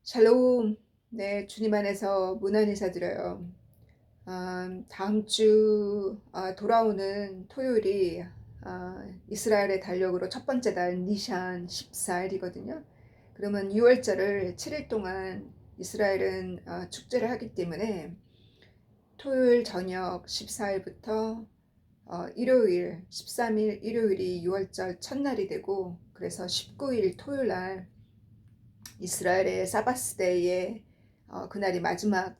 샬롬. 네, 주님 안에서 문안 인사드려요. 다음 주 돌아오는 토요일이 이스라엘의 달력으로 첫 번째 달 니산 14일이거든요. 그러면 6월절을 7일 동안 이스라엘은 축제를 하기 때문에 토요일 저녁 14일부터 일요일 13일 일요일이 6월절 첫날이 되고, 그래서 19일 토요일 날 이스라엘의 사바스데이에 그날이 마지막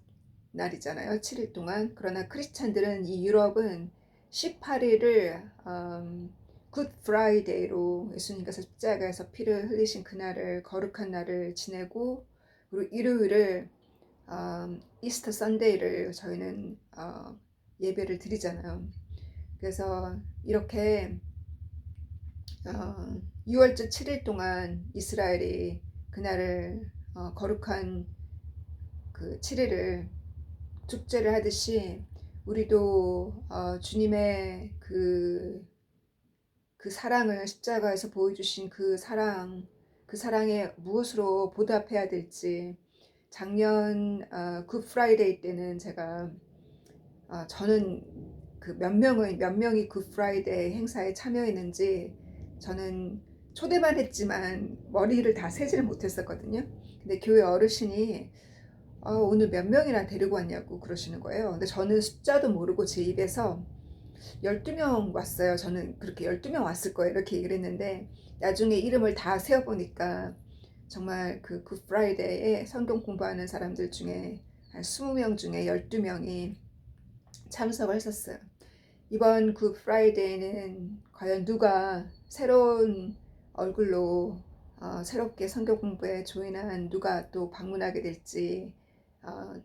날이잖아요. 7일 동안. 그러나 크리스찬들은, 이 유럽은 18일을 굿 프라이데이로, 예수님께서 십자가에서 피를 흘리신 그날을, 거룩한 날을 지내고, 그리고 일요일을 이스터 선데이를 저희는 예배를 드리잖아요. 그래서 이렇게 6월절 7일 동안 이스라엘이 그날을 거룩한 그 7일을 축제를 하듯이, 우리도 주님의 그 사랑을, 십자가에서 보여주신 그 사랑에 무엇으로 보답해야 될지. 작년 굿 프라이데이 때는 저는 그 몇 명이 굿 프라이데이 행사에 참여했는지 저는 초대만 했지만 머리를 다 세지를 못했었거든요. 근데 교회 어르신이 오늘 몇 명이나 데리고 왔냐고 그러시는 거예요. 근데 저는 숫자도 모르고 제 입에서 12명 왔어요. 저는 그렇게 12명 왔을 거예요, 이렇게 얘기를 했는데, 나중에 이름을 다 세어보니까 정말 그 굿프라이데이에 성경 공부하는 사람들 중에 한 20명 중에 12명이 참석을 했었어요. 이번 굿 프라이데이는 과연 누가 새로운 얼굴로 새롭게 성경 공부에 조인한 누가 또 방문하게 될지, 어,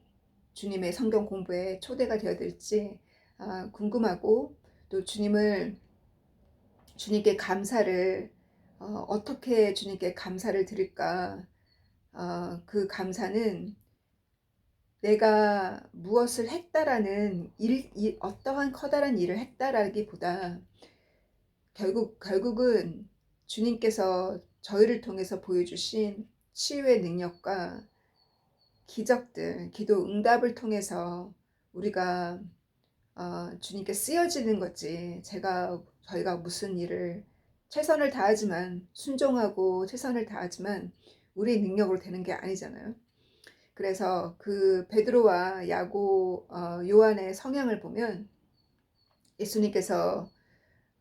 주님의 성경 공부에 초대가 되어야 될지 궁금하고, 또 주님께 감사를 어떻게 주님께 감사를 드릴까. 그 감사는 내가 무엇을 했다라는 어떠한 커다란 일을 했다라기보다, 결국은 주님께서 저희를 통해서 보여주신 치유의 능력과 기적들, 기도 응답을 통해서 우리가 주님께 쓰여지는 거지. 저희가 무슨 일을 최선을 다하지만, 순종하고 최선을 다하지만 우리 능력으로 되는 게 아니잖아요. 그래서 그 베드로와 요한의 성향을 보면, 예수님께서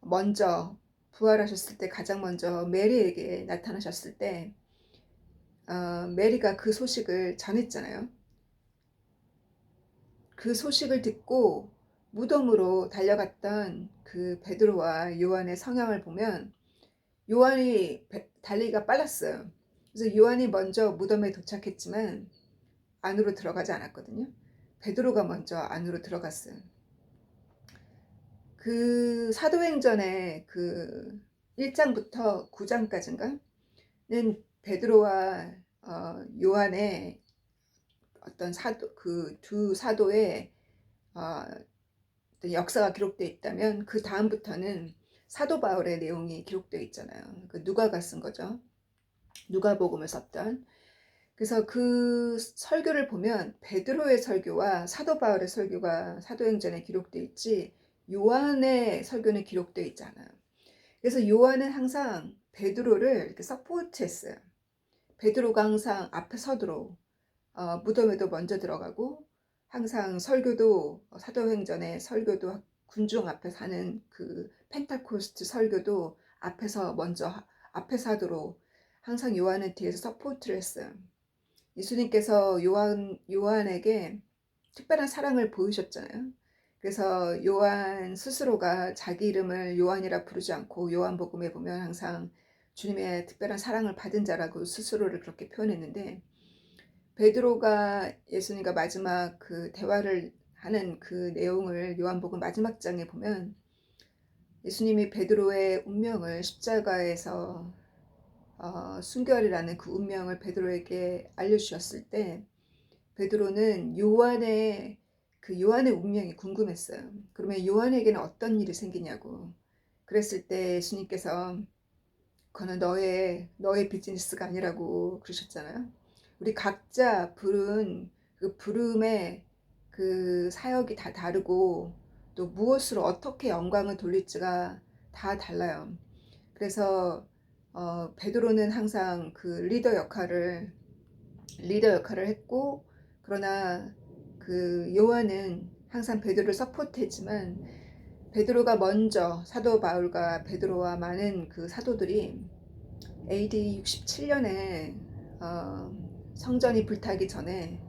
먼저 부활하셨을 때 가장 먼저 메리에게 나타나셨을 때 메리가 그 소식을 전했잖아요. 그 소식을 듣고 무덤으로 달려갔던 그 베드로와 요한의 성향을 보면, 요한이 달리기가 빨랐어요. 그래서 요한이 먼저 무덤에 도착했지만 안으로 들어가지 않았거든요. 베드로가 먼저 안으로 들어갔어요. 그 사도행전의 그 1장부터 9장까지인가 는 베드로와 요한의 어떤 그 두 사도의 어떤 역사가 기록되어 있다면, 그 다음부터는 사도 바울의 내용이 기록되어 있잖아요. 그 누가가 쓴 거죠. 누가복음을 썼던. 그래서 그 설교를 보면 베드로의 설교와 사도 바울의 설교가 사도행전에 기록되어 있지, 요한의 설교는 기록되어 있지 않아요. 그래서 요한은 항상 베드로를 이렇게 서포트했어요. 베드로가 항상 앞에 서도록 무덤에도 먼저 들어가고, 항상 설교도 사도행전의 설교도 군중 앞에 사는 그 펜타코스트 설교도 앞에서 하도록 항상 요한은 뒤에서 서포트를 했어요. 예수님께서 요한에게 특별한 사랑을 보이셨잖아요. 그래서 요한 스스로가 자기 이름을 요한이라 부르지 않고, 요한복음에 보면 항상 주님의 특별한 사랑을 받은 자라고 스스로를 그렇게 표현했는데, 베드로가 예수님과 마지막 그 대화를 하는 그 내용을 요한복음 마지막 장에 보면, 예수님이 베드로의 운명을 십자가에서 순교하리라는 그 운명을 베드로에게 알려주셨을 때, 베드로는 요한의 운명이 궁금했어요. 그러면 요한에게는 어떤 일이 생기냐고. 그랬을 때 예수님께서 그거는 너의 비즈니스가 아니라고 그러셨잖아요. 우리 각자 부른 그 부름의 그 사역이 다 다르고 또 무엇으로 어떻게 영광을 돌릴지가 다 달라요. 그래서 베드로는 항상 그 리더 역할을 했고, 그러나 그 요한은 항상 베드로를 서포트했지만, 베드로가 먼저 사도 바울과 베드로와 많은 그 사도들이 AD 67년에 성전이 불타기 전에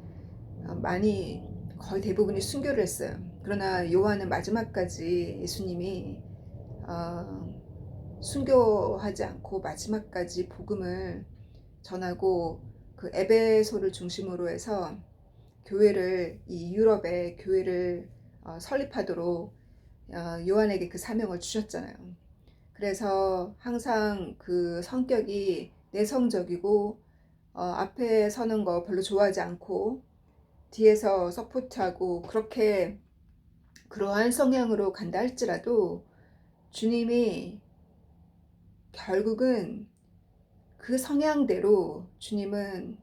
많이 거의 대부분이 순교를 했어요. 그러나 요한은 마지막까지 예수님이 순교하지 않고 마지막까지 복음을 전하고 그 에베소를 중심으로 해서 교회를, 이 유럽의 교회를 설립하도록 요한에게 그 사명을 주셨잖아요. 그래서 항상 그 성격이 내성적이고 앞에 서는 거 별로 좋아하지 않고 뒤에서 서포트하고 그렇게 그러한 성향으로 간다 할지라도 주님이 결국은 그 성향대로 주님은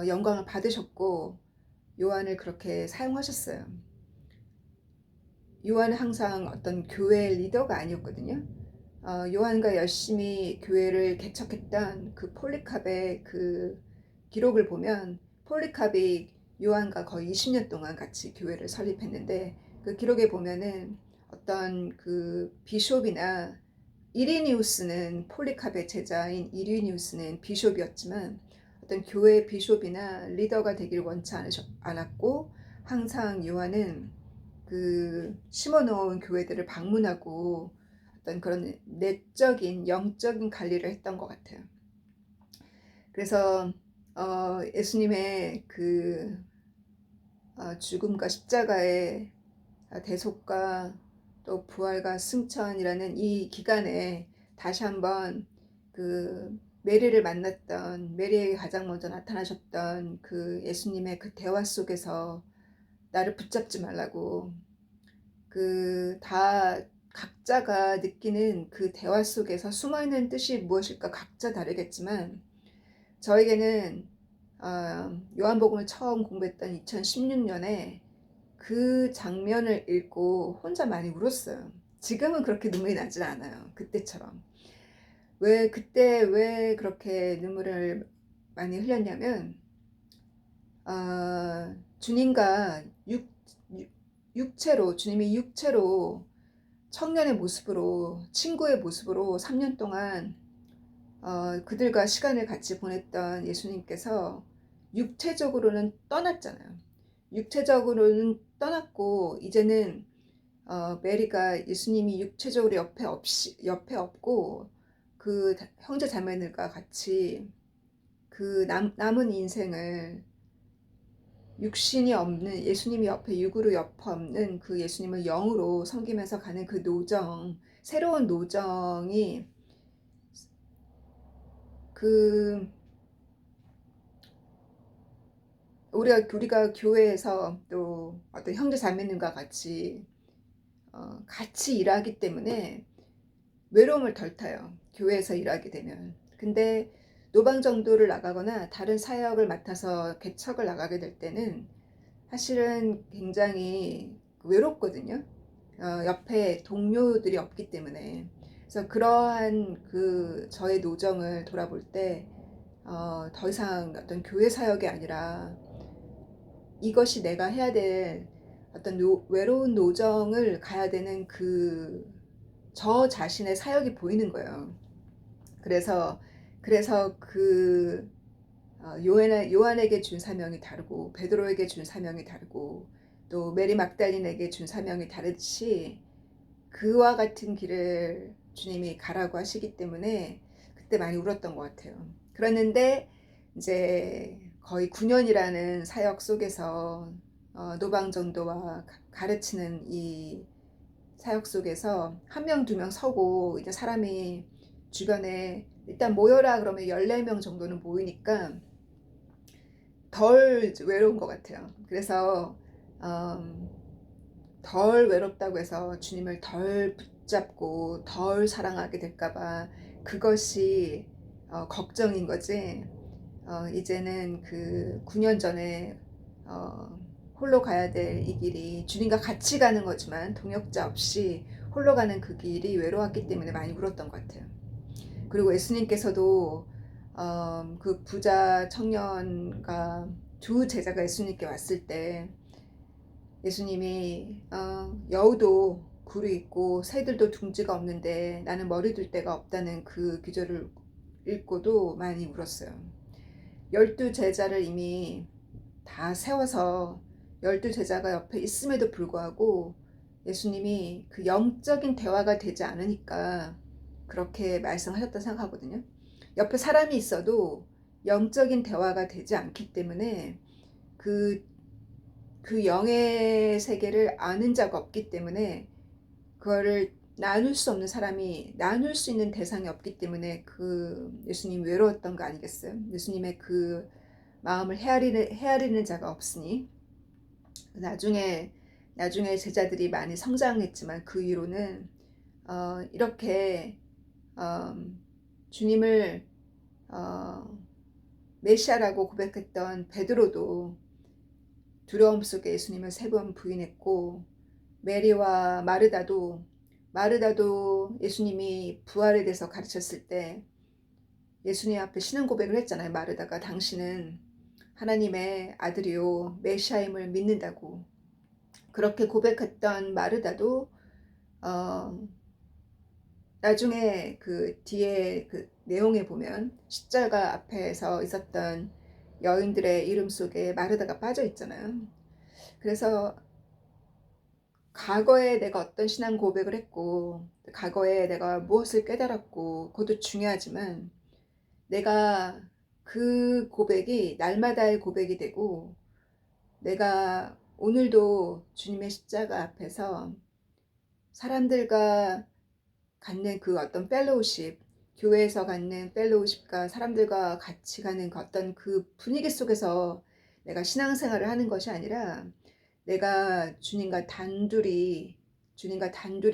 영광을 받으셨고 요한을 그렇게 사용하셨어요. 요한은 항상 어떤 교회 리더가 아니었거든요. 요한과 열심히 교회를 개척했던 그 폴리캅의 그 기록을 보면, 폴리캅이 요한과 거의 20년 동안 같이 교회를 설립했는데, 그 기록에 보면은 어떤 그 비숍이나 이리니우스는 폴리캅의 제자인 이리니우스는 비숍이었지만 어떤 교회 비숍이나 리더가 되길 원치 않았고, 항상 요한은 그 심어놓은 교회들을 방문하고 어떤 그런 내적인 영적인 관리를 했던 것 같아요. 그래서 예수님의 그 죽음과 십자가의 대속과 또 부활과 승천이라는 이 기간에 다시 한번 그 메리를 만났던, 메리에게 가장 먼저 나타나셨던 그 예수님의 그 대화 속에서 나를 붙잡지 말라고, 그 다 각자가 느끼는 그 대화 속에서 숨어있는 뜻이 무엇일까 각자 다르겠지만, 저에게는 요한복음을 처음 공부했던 2016년에 그 장면을 읽고 혼자 많이 울었어요. 지금은 그렇게 눈물이 나질 않아요. 그때처럼. 그때 왜 그렇게 눈물을 많이 흘렸냐면, 주님과 주님이 육체로 청년의 모습으로, 친구의 모습으로 3년 동안 그들과 시간을 같이 보냈던 예수님께서 육체적으로는 떠났잖아요. 육체적으로는 떠났고, 이제는 메리가 예수님이 육체적으로 옆에 없고 그 형제 자매들과 같이 그 남은 인생을 육신이 없는 예수님이 옆에, 육으로 옆에 없는 그 예수님을 영으로 섬기면서 가는 그 노정, 새로운 노정이 그 우리가 교회에서 또 어떤 형제 자매님과 같이 일하기 때문에 외로움을 덜 타요. 교회에서 일하게 되면. 근데 노방정도를 나가거나 다른 사역을 맡아서 개척을 나가게 될 때는 사실은 굉장히 외롭거든요. 옆에 동료들이 없기 때문에. 그래서 그러한 그 저의 노정을 돌아볼 때 더 이상 어떤 교회 사역이 아니라 이것이 내가 해야 될 어떤 외로운 노정을 가야 되는 그 저 자신의 사역이 보이는 거예요. 그래서 그 요한에게 준 사명이 다르고 베드로에게 준 사명이 다르고 또 메리 막달린에게 준 사명이 다르듯이 그와 같은 길을 주님이 가라고 하시기 때문에 그때 많이 울었던 것 같아요. 그랬는데 이제 거의 9년이라는 사역 속에서 노방전도와 가르치는 이 사역 속에서 한 명, 두 명 서고 이제 사람이 주변에 일단 모여라 그러면 14명 정도는 모이니까 덜 외로운 것 같아요. 그래서 덜 외롭다고 해서 주님을 덜 붙잡고 덜 사랑하게 될까봐 그것이 걱정인 거지. 이제는 그 9년 전에 어, 홀로 가야 될 이 길이 주님과 같이 가는 거지만 동역자 없이 홀로 가는 그 길이 외로웠기 때문에 많이 울었던 것 같아요. 그리고 예수님께서도 그 부자 청년과 두 제자가 예수님께 왔을 때 예수님이 여우도 굴이 있고 새들도 둥지가 없는데 나는 머리 둘 데가 없다는 그 구절을 읽고도 많이 울었어요. 12제자를 이미 다 세워서 12제자가 옆에 있음에도 불구하고 예수님이 그 영적인 대화가 되지 않으니까 그렇게 말씀하셨다 생각하거든요. 옆에 사람이 있어도 영적인 대화가 되지 않기 때문에 그, 그 영의 세계를 아는 자가 없기 때문에 그거를 나눌 수 없는 사람이 나눌 수 있는 대상이 없기 때문에 그 예수님 외로웠던 거 아니겠어요? 예수님의 그 마음을 헤아리는 자가 없으니 나중에 제자들이 많이 성장했지만 그 이후로는 이렇게 주님을 어, 메시아라고 고백했던 베드로도 두려움 속에 예수님을 3번 부인했고 메리와 마르다도 예수님이 부활에 대해서 가르쳤을 때 예수님 앞에 신앙 고백을 했잖아요. 마르다가 당신은 하나님의 아들이요 메시아임을 믿는다고 그렇게 고백했던 마르다도 어, 나중에 그 뒤에 그 내용에 보면 십자가 앞에서 있었던 여인들의 이름 속에 마르다가 빠져 있잖아요. 그래서 과거에 내가 어떤 신앙 고백을 했고 과거에 내가 무엇을 깨달았고 그것도 중요하지만 내가 그 고백이 날마다의 고백이 되고 내가 오늘도 주님의 십자가 앞에서 사람들과 갖는 그 어떤 펠로우십, 교회에서 갖는 펠로우십과 사람들과 같이 가는 그 어떤 그 분위기 속에서 내가 신앙생활을 하는 것이 아니라 내가 주님과 단둘이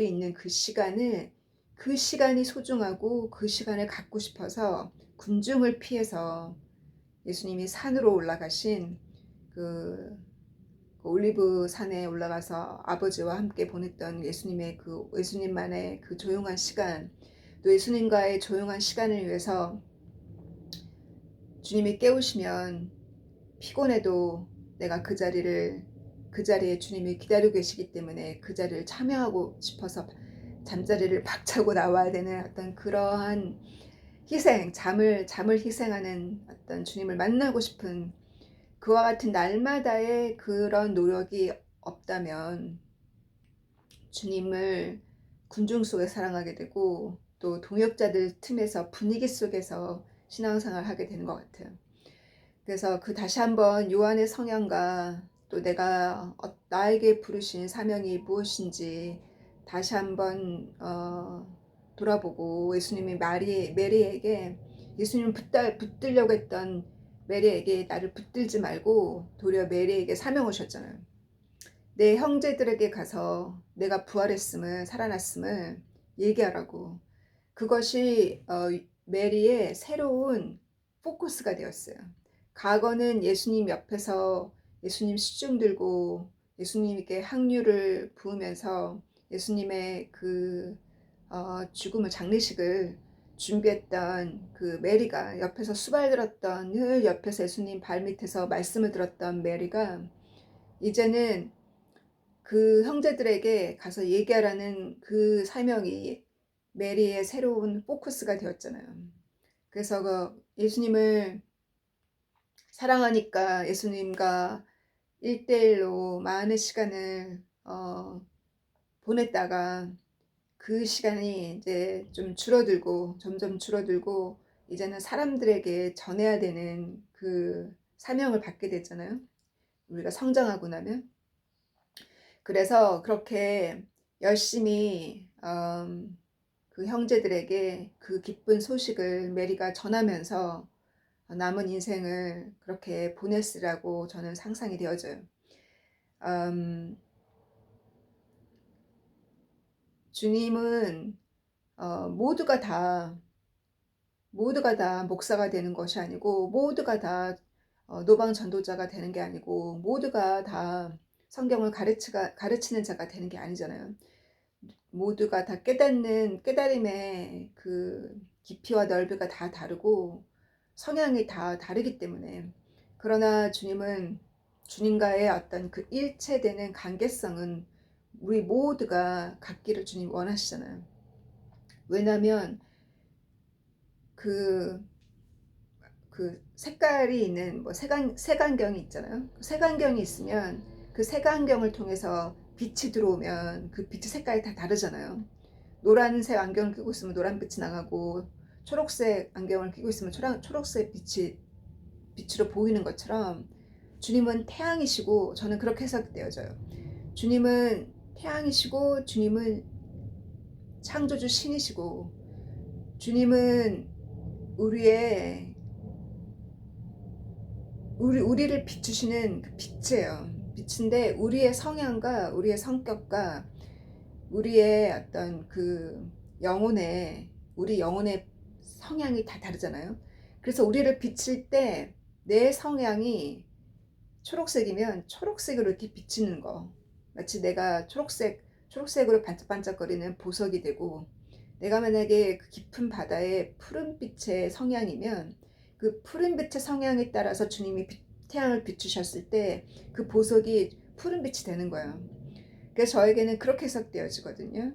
있는 그 시간이 소중하고 그 시간을 갖고 싶어서 군중을 피해서 예수님이 산으로 올라가신 그 올리브 산에 올라가서 아버지와 함께 보냈던 예수님만의 그 조용한 시간, 또 예수님과의 조용한 시간을 위해서 주님이 깨우시면 피곤해도 내가 그 자리에 주님이 기다리고 계시기 때문에 그 자리를 참여하고 싶어서 잠자리를 박차고 나와야 되는 어떤 그러한 잠을 희생하는 어떤 주님을 만나고 싶은 그와 같은 날마다의 그런 노력이 없다면 주님을 군중 속에 사랑하게 되고 또 동역자들 틈에서 분위기 속에서 신앙생활을 하게 되는 것 같아요. 그래서 그 다시 한번 요한의 성향과 또 내가 나에게 부르신 사명이 무엇인지 다시 한번 돌아보고 예수님이 메리에게 예수님을 붙들려고 했던 메리에게 나를 붙들지 말고 도리어 메리에게 사명을 주셨잖아요. 내 형제들에게 가서 내가 부활했음을 살아났음을 얘기하라고. 그것이 메리의 새로운 포커스가 되었어요. 과거는 예수님 옆에서 예수님 시중 들고 예수님께 항유를 부으면서 예수님의 그 죽음을 장례식을 준비했던 그 메리가 옆에서 수발 들었던 늘 옆에서 예수님 발밑에서 말씀을 들었던 메리가 이제는 그 형제들에게 가서 얘기하라는 그 사명이 메리의 새로운 포커스가 되었잖아요. 그래서 그 예수님을 사랑하니까 예수님과 1대1로 많은 시간을 보냈다가 그 시간이 이제 좀 점점 줄어들고 이제는 사람들에게 전해야 되는 그 사명을 받게 됐잖아요. 우리가 성장하고 나면. 그래서 그렇게 열심히 그 형제들에게 그 기쁜 소식을 메리가 전하면서 남은 인생을 그렇게 보냈으라고 저는 상상이 되어져요. 주님은 모두가 다 모두가 다 목사가 되는 것이 아니고, 모두가 다 노방 전도자가 되는 게 아니고, 모두가 다 성경을 가르치는 자가 되는 게 아니잖아요. 모두가 다 깨달음의 그 깊이와 넓이가 다 다르고 성향이 다 다르기 때문에, 그러나 주님과의 어떤 그 일체되는 관계성은 우리 모두가 갖기를 주님 원하시잖아요. 왜냐하면 그 색깔이 있는 뭐 색안경이 있잖아요. 색안경이 있으면 그 색안경을 통해서 빛이 들어오면 그 빛의 색깔이 다 다르잖아요. 노란색 안경을 끼고 있으면 노란빛이 나가고, 초록색 안경을 끼고 있으면 초록색 빛으로 보이는 것처럼, 주님은 태양이시고, 저는 그렇게 해석되어져요. 주님은 태양이시고, 주님은 창조주 신이시고, 주님은 우리를 비추시는 그 빛이에요. 빛인데, 우리의 성향과 우리의 성격과 우리의 어떤 그 우리 영혼의 성향이 다 다르잖아요. 그래서 우리를 비칠 때 내 성향이 초록색이면 초록색으로 이렇게 비치는 거. 마치 내가 초록색으로 반짝반짝거리는 보석이 되고, 내가 만약에 그 깊은 바다의 푸른빛의 성향이면 그 푸른빛의 성향에 따라서 주님이 태양을 비추셨을 때 그 보석이 푸른빛이 되는 거예요. 그래서 저에게는 그렇게 해석되어지거든요.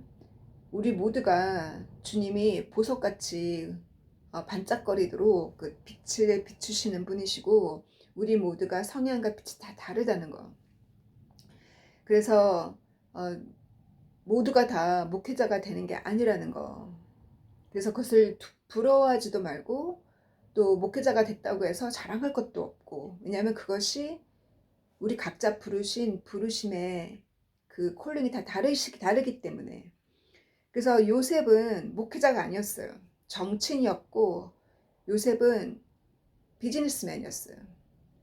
우리 모두가 주님이 보석같이 반짝거리도록 그 빛을 비추시는 분이시고, 우리 모두가 성향과 빛이 다 다르다는 거. 그래서 모두가 다 목회자가 되는 게 아니라는 거. 그래서 그것을 부러워하지도 말고, 또 목회자가 됐다고 해서 자랑할 것도 없고, 왜냐하면 그것이 우리 각자 부르심의 그 콜링이 다 다르기 때문에. 그래서 요셉은 목회자가 아니었어요. 정치인이었고, 요셉은 비즈니스맨이었어요.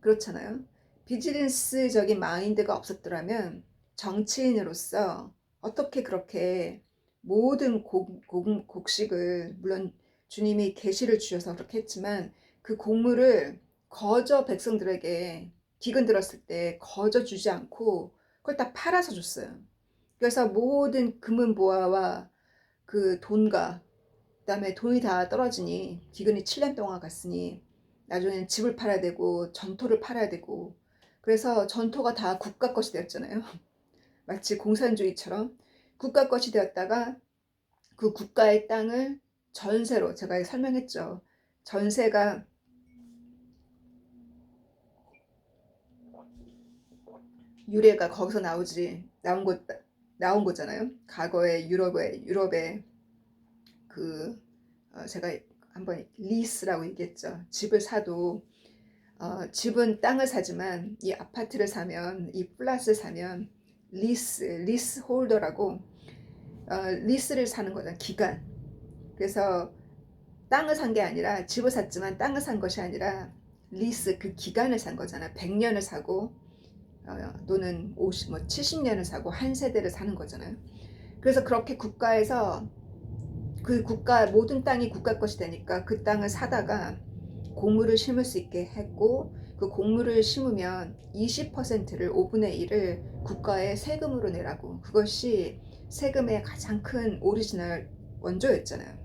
그렇잖아요. 비즈니스적인 마인드가 없었더라면 정치인으로서 어떻게 그렇게 모든 곡식을, 물론 주님이 계시를 주셔서 그렇게 했지만, 그 곡물을 거저 백성들에게 기근 들었을 때 거저 주지 않고 그걸 다 팔아서 줬어요. 그래서 모든 금은보화와 그 돈과, 그다음에 돈이 다 떨어지니 기근이 7년 동안 갔으니 나중에는 집을 팔아야 되고 전토를 팔아야 되고, 그래서 전토가 다 국가 것이 되었잖아요. 마치 공산주의처럼 국가 것이 되었다가 그 국가의 땅을 전세로, 제가 설명했죠. 전세가 유래가 거기서 나온 거잖아요. 과거에 유럽의 그 제가 한번 리스라고 얘기했죠. 집을 사도 집은 땅을 사지만 이 아파트를 사면, 이 플랫을 사면 리스 홀더라고, 리스를 사는 거잖아, 기간. 그래서 땅을 산 게 아니라, 집을 샀지만 땅을 산 것이 아니라 리스, 그 기간을 산 거잖아. 100년을 사고 또는 70년을 사고 한 세대를 사는 거잖아요. 그래서 그렇게 국가에서 그 모든 땅이 국가 것이 되니까 그 땅을 사다가 곡물을 심을 수 있게 했고, 그 곡물을 심으면 20%를 5분의 1을 국가에 세금으로 내라고. 그것이 세금의 가장 큰 오리지널 원조였잖아요.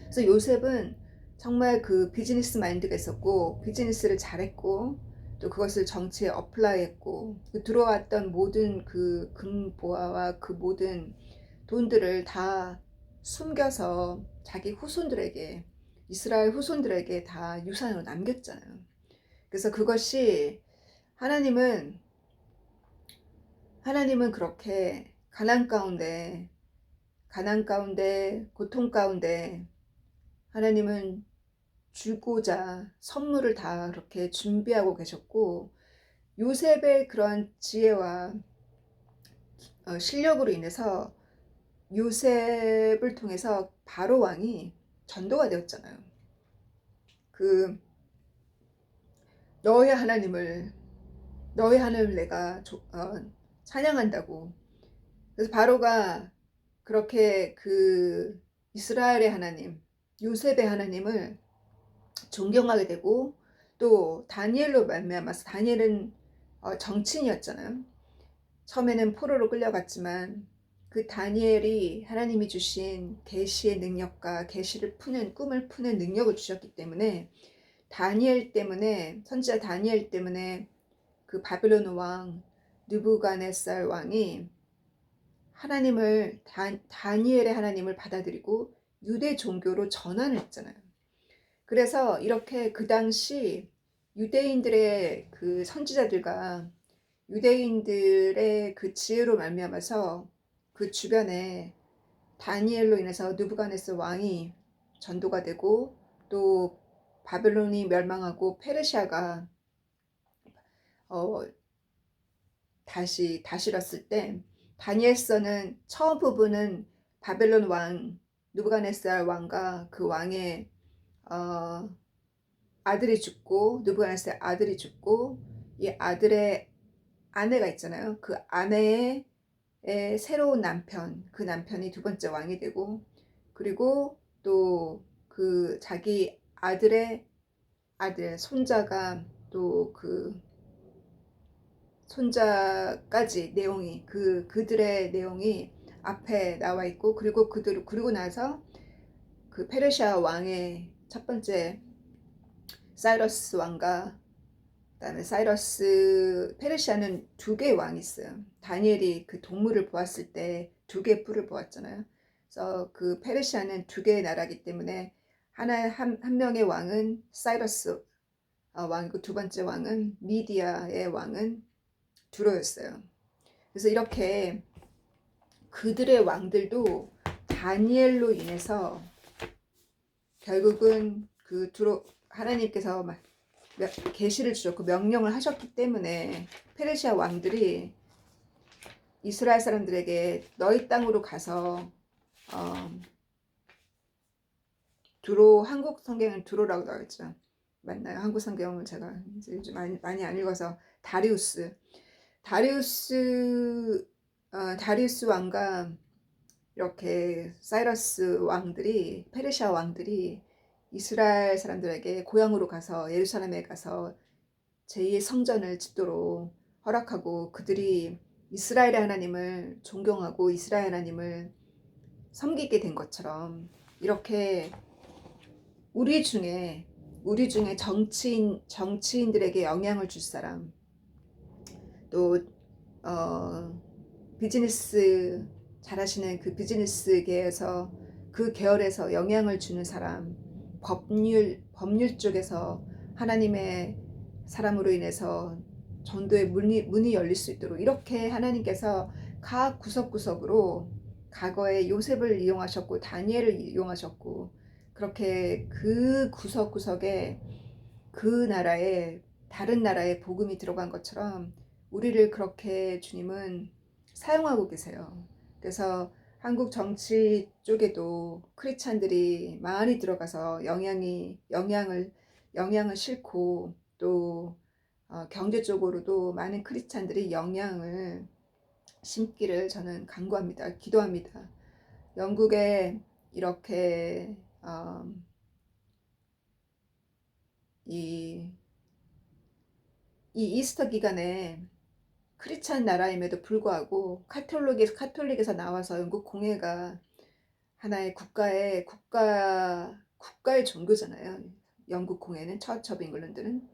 그래서 요셉은 정말 그 비즈니스 마인드가 있었고, 비즈니스를 잘했고, 또 그것을 정치에 어플라이했고, 그 들어왔던 모든 그 금보화와 그 모든 돈들을 다 숨겨서 자기 후손들에게, 이스라엘 후손들에게 다 유산으로 남겼잖아요. 그래서 그것이 하나님은 그렇게 가난 가운데 고통 가운데 하나님은 주고자 선물을 다 그렇게 준비하고 계셨고, 요셉의 그런 지혜와 실력으로 인해서 요셉을 통해서 바로 왕이 전도가 되었잖아요. 그 너의 하나님을 내가 찬양한다고. 그래서 바로가 그렇게 그 이스라엘의 하나님, 요셉의 하나님을 존경하게 되고, 또 다니엘로 말미암아서, 다니엘은 정치인이었잖아요. 처음에는 포로로 끌려갔지만 그 다니엘이 하나님이 주신 계시의 능력과 계시를 푸는, 꿈을 푸는 능력을 주셨기 때문에, 다니엘 때문에, 선지자 다니엘 때문에 그 바벨론 왕 느부갓네살 왕이 하나님을, 다니엘의 하나님을 받아들이고 유대 종교로 전환을 했잖아요. 그래서 이렇게 그 당시 유대인들의 그 선지자들과 유대인들의 그 지혜로 말미암아서 그 주변에 다니엘로 인해서 느부갓네살 왕이 전도가 되고, 또 바벨론이 멸망하고 페르시아가 다스렸을 때, 다니엘서는 처음 부분은 바벨론 왕 느부갓네살 왕과 그 왕의 아들이 죽고, 느부갓네살 아들이 죽고, 이 아들의 아내가 있잖아요. 그 아내의 새로운 남편, 그 남편이 두 번째 왕이 되고, 그리고 또 그 자기 아들의 아들, 손자가, 또 그 손자까지 내용이, 그들의 내용이 앞에 나와 있고, 그리고 나서 그 페르시아 왕의 첫 번째 사이러스 왕과, 그다음에 페르시아는 두 개의 왕이 있어요. 다니엘이 그 동물을 보았을 때 두 개의 뿔을 보았잖아요. 그래서 그 페르시아는 두 개의 나라이기 때문에 한 명의 왕은 사이러스 왕이고, 두 번째 왕은 미디아의 왕은 두로였어요. 그래서 이렇게 그들의 왕들도 다니엘로 인해서 결국은 그 두로, 하나님께서 계시를 주셨고 명령을 하셨기 때문에 페르시아 왕들이 이스라엘 사람들에게 너희 땅으로 가서 한국 성경은 두로라고 나와 있죠. 맞나요? 한국 성경을 제가 이제 요즘 많이 안 읽어서, 다리우스 왕과 이렇게 사이러스 왕들이, 페르시아 왕들이 이스라엘 사람들에게 고향으로 가서, 예루살렘에 가서 제2의 성전을 짓도록 허락하고, 그들이 이스라엘의 하나님을 존경하고 이스라엘 하나님을 섬기게 된 것처럼, 이렇게 우리 중에 정치인들에게 영향을 줄 사람, 또 비즈니스 잘하시는 그 비즈니스계에서, 그 계열에서 영향을 주는 사람, 법률 쪽에서 하나님의 사람으로 인해서 전도의 문이 열릴 수 있도록, 이렇게 하나님께서 각 구석구석으로 과거에 요셉을 이용하셨고 다니엘을 이용하셨고, 그렇게 그 구석구석에 그 나라에, 다른 나라에 복음이 들어간 것처럼 우리를 그렇게 주님은 사용하고 계세요. 그래서 한국 정치 쪽에도 크리스찬들이 많이 들어가서 영향을 싣고, 또 경제 쪽으로도 많은 크리스찬들이 영향을 심기를 저는 간구합니다. 기도합니다. 영국에 이렇게 이 이스터 기간에 크리스찬 나라임에도 불구하고 카톨릭에서 나와서 영국 공예가 하나의 국가의 종교잖아요. 영국 공예는, 처치 오브 잉글랜드는.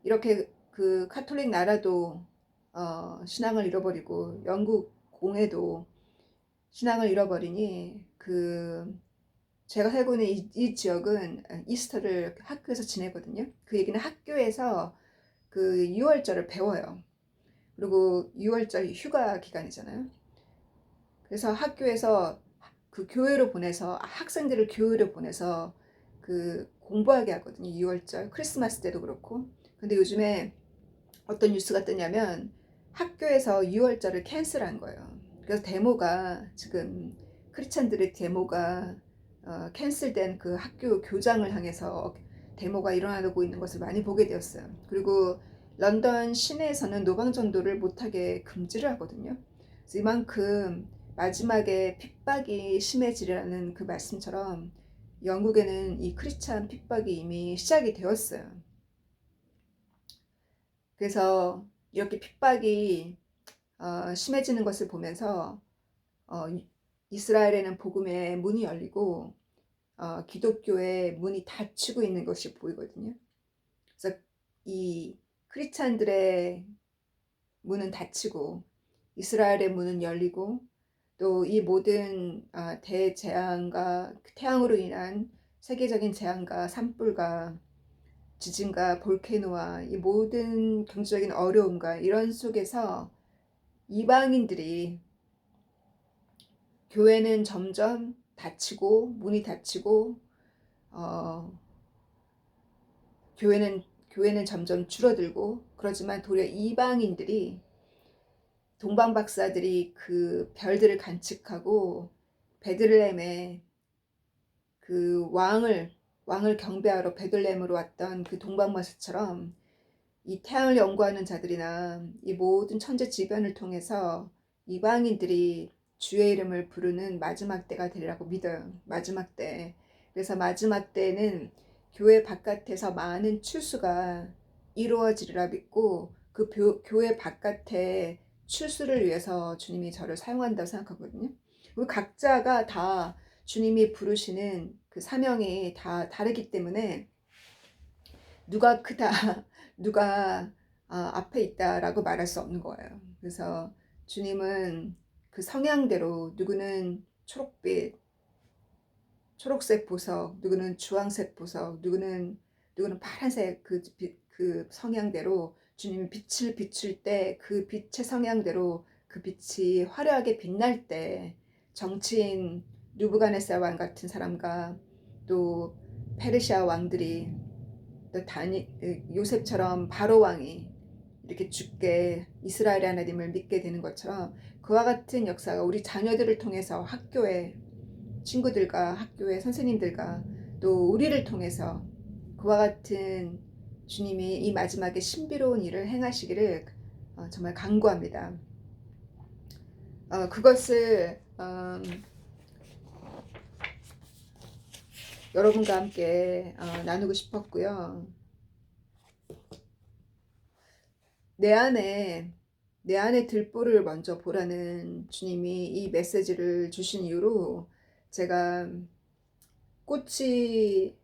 이렇게 그 카톨릭 나라도 신앙을 잃어버리고, 영국 공예도 신앙을 잃어버리니, 제가 살고 있는 이 지역은 이스터를 학교에서 지내거든요. 그 얘기는 학교에서 그 6월절을 배워요. 그리고 6월절 휴가 기간이잖아요. 그래서 학교에서 그 학생들을 교회로 보내서 그 공부하게 하거든요. 6월절 크리스마스 때도 그렇고. 근데 요즘에 어떤 뉴스가 뜨냐면 학교에서 6월절을 캔슬한 거예요. 그래서 지금 크리스찬들의 데모가 캔슬된 그 학교 교장을 향해서 데모가 일어나고 있는 것을 많이 보게 되었어요. 그리고 런던 시내에서는 노방전도를 못하게 금지를 하거든요. 그래서 이만큼 마지막에 핍박이 심해지라는 그 말씀처럼 영국에는 이 크리스찬 핍박이 이미 시작이 되었어요. 그래서 이렇게 핍박이 심해지는 것을 보면서 이스라엘에는 복음의 문이 열리고 기독교의 문이 닫히고 있는 것이 보이거든요. 그래서 이 크리스찬들의 문은 닫히고 이스라엘의 문은 열리고 또 이 모든 대재앙과 태양으로 인한 세계적인 재앙과 산불과 지진과 볼케노와 이 모든 경제적인 어려움과 이런 속에서 이방인들이 교회는 점점 닫히고 문이 닫히고 어, 교회는 점점 줄어들고 그러지만 도리어 이방인들이 동방 박사들이 그 별들을 관측하고 베들레헴에 그 왕을 경배하러 베들레헴으로 왔던 그 동방 박사처럼 이 태양을 연구하는 자들이나 이 모든 천재지변을 통해서 이방인들이 주의 이름을 부르는 마지막 때가 되리라고 믿어요. 마지막 때. 그래서 마지막 때는 교회 바깥에서 많은 출수가 이루어지리라 믿고 그 교회 바깥에 출수를 위해서 주님이 저를 사용한다고 생각하거든요. 우리 각자가 다 주님이 부르시는 그 사명이 다 다르기 때문에 누가 크다, 누가 앞에 있다라고 말할 수 없는 거예요. 그래서 주님은 그 성향대로 누구는 초록색 보석, 누구는 주황색 보석, 누구는 파란색 그 성향대로 주님이 빛을 비출 때 그 빛의 성향대로 그 빛이 화려하게 빛날 때 정치인 누부갓네살 왕 같은 사람과 또 페르시아 왕들이 또 요셉처럼 바로 왕이 이렇게 죽게 이스라엘의 하나님을 믿게 되는 것처럼 그와 같은 역사가 우리 자녀들을 통해서 학교에 친구들과 학교의 선생님들과 또 우리를 통해서 그와 같은 주님이 이 마지막에 신비로운 일을 행하시기를 정말 간구합니다. 그것을 여러분과 함께 나누고 싶었고요. 내 안에 들보를 먼저 보라는 주님이 이 메시지를 주신 이후로 제가 꽃이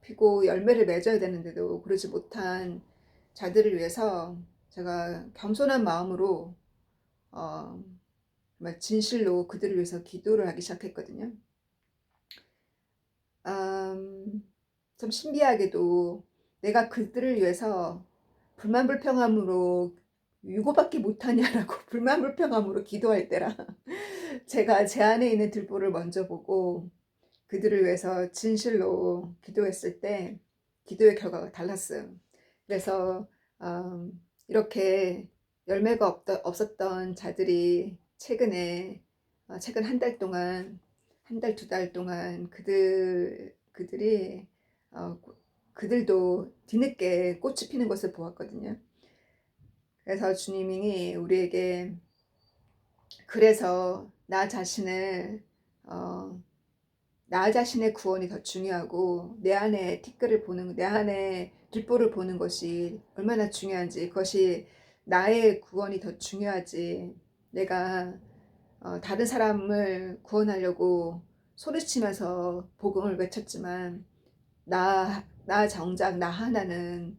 피고 열매를 맺어야 되는데도 그러지 못한 자들을 위해서 제가 겸손한 마음으로 정말 진실로 그들을 위해서 기도를 하기 시작했거든요. 참 신비하게도 내가 그들을 위해서 불만불평함으로 유고밖에 못하냐라고 불만불평함으로 기도할 때라 제가 제 안에 있는 들보를 먼저 보고 그들을 위해서 진실로 기도했을 때 기도의 결과가 달랐어요. 그래서 이렇게 열매가 없었던 자들이 최근 한 달 동안 한 달, 두 달 동안 그들이 그들도 뒤늦게 꽃이 피는 것을 보았거든요. 그래서 주님이 우리에게 그래서 나 자신의 구원이 더 중요하고 내 안에 내 안에 들보를 보는 것이 얼마나 중요한지 그것이 나의 구원이 더 중요하지 내가 다른 사람을 구원하려고 소리치면서 복음을 외쳤지만 정작 나 하나는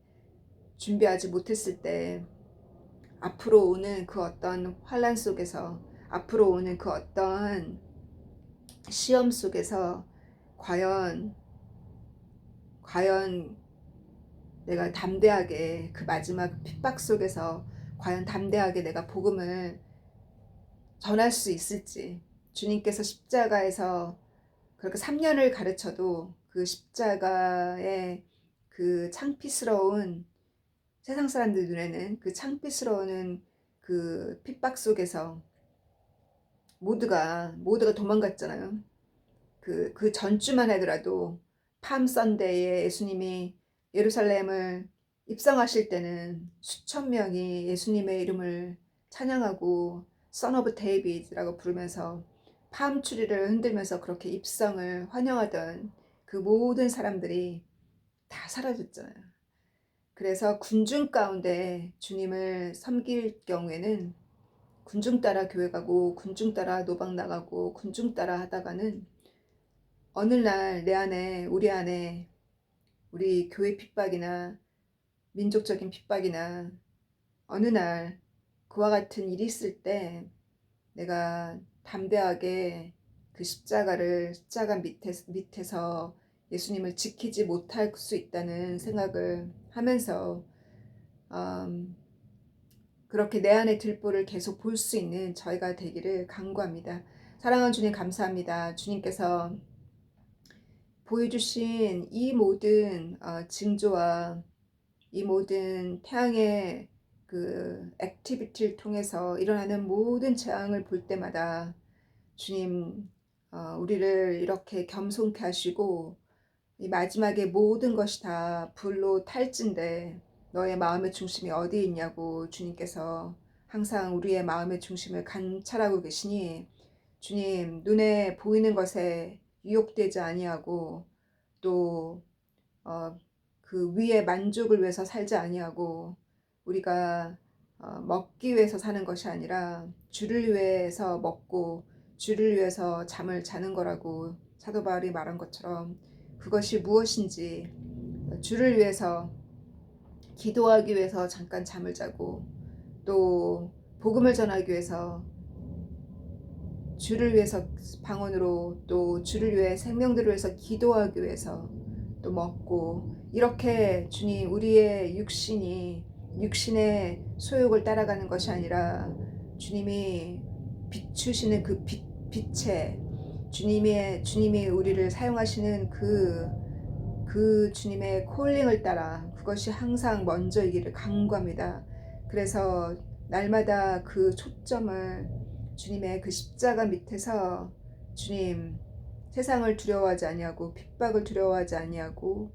준비하지 못했을 때 앞으로 오는 그 어떤 환난 속에서 앞으로 오는 그 어떤 시험 속에서 과연 내가 담대하게 그 마지막 핍박 속에서 과연 담대하게 내가 복음을 전할 수 있을지 주님께서 십자가에서 그렇게 3년을 가르쳐도 그 십자가의 그 창피스러운 세상 사람들 눈에는 그 창피스러운 그 핍박 속에서 모두가 도망갔잖아요. 그 전주만 하더라도 팜 선데이에 예수님이 예루살렘을 입성하실 때는 수천 명이 예수님의 이름을 찬양하고 Son of David라고 부르면서 팜 추리를 흔들면서 그렇게 입성을 환영하던 그 모든 사람들이 다 사라졌잖아요. 그래서 군중 가운데 주님을 섬길 경우에는 군중 따라 교회 가고 군중 따라 노방 나가고 군중 따라 하다가는 어느 날 내 안에 우리 교회 핍박이나 민족적인 핍박이나 어느 날 그와 같은 일이 있을 때 내가 담대하게 그 십자가 밑에서 예수님을 지키지 못할 수 있다는 생각을 하면서 그렇게 내 안의 들보를 계속 볼 수 있는 저희가 되기를 간구합니다. 사랑하는 주님 감사합니다. 주님께서 보여주신 이 모든 징조와 이 모든 태양의 그 액티비티를 통해서 일어나는 모든 재앙을 볼 때마다 주님 우리를 이렇게 겸손케 하시고 이 마지막에 모든 것이 다 불로 탈진데 너의 마음의 중심이 어디에 있냐고 주님께서 항상 우리의 마음의 중심을 관찰하고 계시니 주님 눈에 보이는 것에 유혹되지 아니하고 또 그 위의 만족을 위해서 살지 아니하고 우리가 먹기 위해서 사는 것이 아니라 주를 위해서 먹고 주를 위해서 잠을 자는 거라고 사도 바울이 말한 것처럼 그것이 무엇인지 주를 위해서 기도하기 위해서 잠깐 잠을 자고 또 복음을 전하기 위해서 주를 위해서 방언으로 또 주를 위해 생명들을 위해서 기도하기 위해서 또 먹고 이렇게 주님 우리의 육신의 소욕을 따라가는 것이 아니라 주님이 비추시는 그 빛에 주님이 우리를 사용하시는 그 주님의 콜링을 따라 그것이 항상 먼저이기를 간구합니다. 그래서 날마다 그 초점을 주님의 그 십자가 밑에서 주님 세상을 두려워하지 아니하고 핍박을 두려워하지 아니하고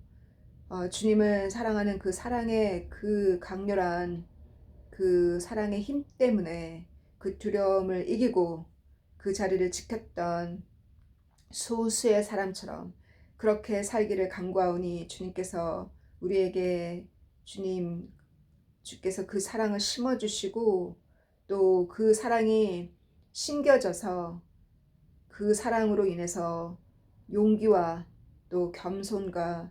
주님을 사랑하는 그 사랑의 그 강렬한 그 사랑의 힘 때문에 그 두려움을 이기고 그 자리를 지켰던 소수의 사람처럼 그렇게 살기를 간구하오니 주님께서 우리에게 주께서 그 사랑을 심어주시고 또 그 사랑이 심겨져서 그 사랑으로 인해서 용기와 또 겸손과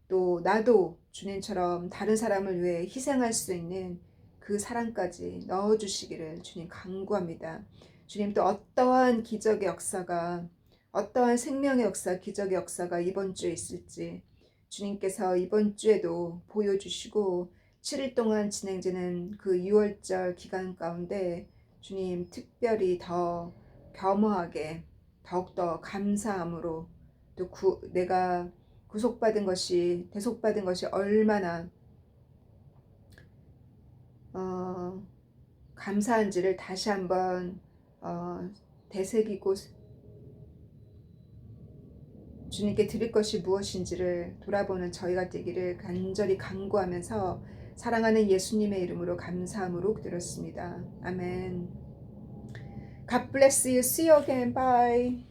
또 나도 주님처럼 다른 사람을 위해 희생할 수 있는 그 사랑까지 넣어주시기를 주님 간구합니다. 주님 또 어떠한 기적의 역사가 어떠한 생명의 역사, 기적의 역사가 이번 주에 있을지 주님께서 이번 주에도 보여주시고 7일 동안 진행되는 그 6월절 기간 가운데 주님 특별히 더 겸허하게 더욱더 감사함으로 또 내가 대속받은 것이 얼마나 감사한지를 다시 한번 되새기고 주님께 드릴 것이 무엇인지를 돌아보는 저희가 되기를 간절히 간구하면서 사랑하는 예수님의 이름으로 감사함으로 드렸습니다. 아멘. God bless you. See you again. Bye.